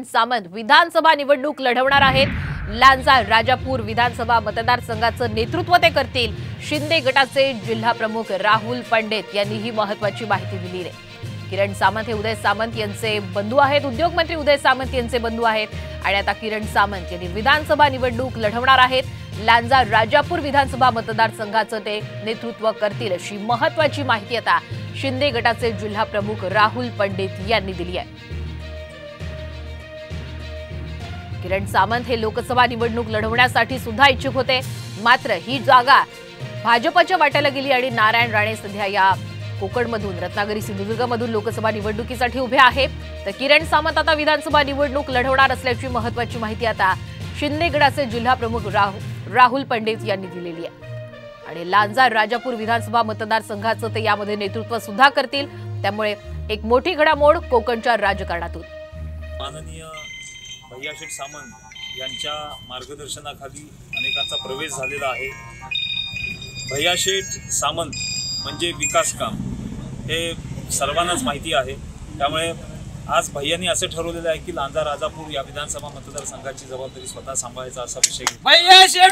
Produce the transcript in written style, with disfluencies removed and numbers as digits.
सामंत विधानसभा निवडणूक लढवणार आहेत। लांजा राजापूर विधानसभा मतदारसंघाचं नेतृत्व ते करतील। शिंदे गटाचे जिल्हा प्रमुख राहुल पंडित यांनी ही महत्त्वाची माहिती दिली आहे। किरण सामंत हे उदय सामंत यांचे बंधू आहेत। उद्योग मंत्री उदय सामंत यांचे बंधू आहेत आणि आता किरण सामंत यांनी विधानसभा निवडणूक लढवणार आहेत। लांजा राजापूर विधानसभा मतदारसंघाचं ते नेतृत्व करतील अशी महत्त्वाची माहिती आता शिंदे गटाचे जिल्हा प्रमुख राहुल पंडित यांनी दिली आहे। किरण सामंत हे लोकसभा निवडणूक लढवण्यासाठी सुद्धा इच्छुक होते, मात्र ही जागा भाजपच्या वाट्याला गेली आणि नारायण राणे सध्या या कोकणमधून रत्नागिरी सिंधुदुर्गमधून लोकसभा निवडणुकीसाठी उभे आहेत। तर किरण सामंत आता विधानसभा निवडणूक लढवणार असल्याची महत्त्वाची माहिती आता शिंदे गटाचे जिल्हा प्रमुख राहुल पंडित यांनी दिलेली आहे आणि लांजा राजापूर विधानसभा मतदारसंघाचं ते यामध्ये नेतृत्व सुद्धा करतील। त्यामुळे एक मोठी घडामोड कोकणच्या राजकारणातून माननीय भैयाशेठ सामंत यांच्या मार्गदर्शनाखाली अनेकांचा प्रवेश झालेला आहे। भैयाशेठ सामंत म्हणजे विकास काम हे सर्वांनाच माहिती आहे। त्यामुळे आज भैयांनी असे ठरवलेले आहे की लांजा राजापूर या विधानसभा मतदारसंघाची जबाबदारी स्वतः सांभाळायचा असा विषय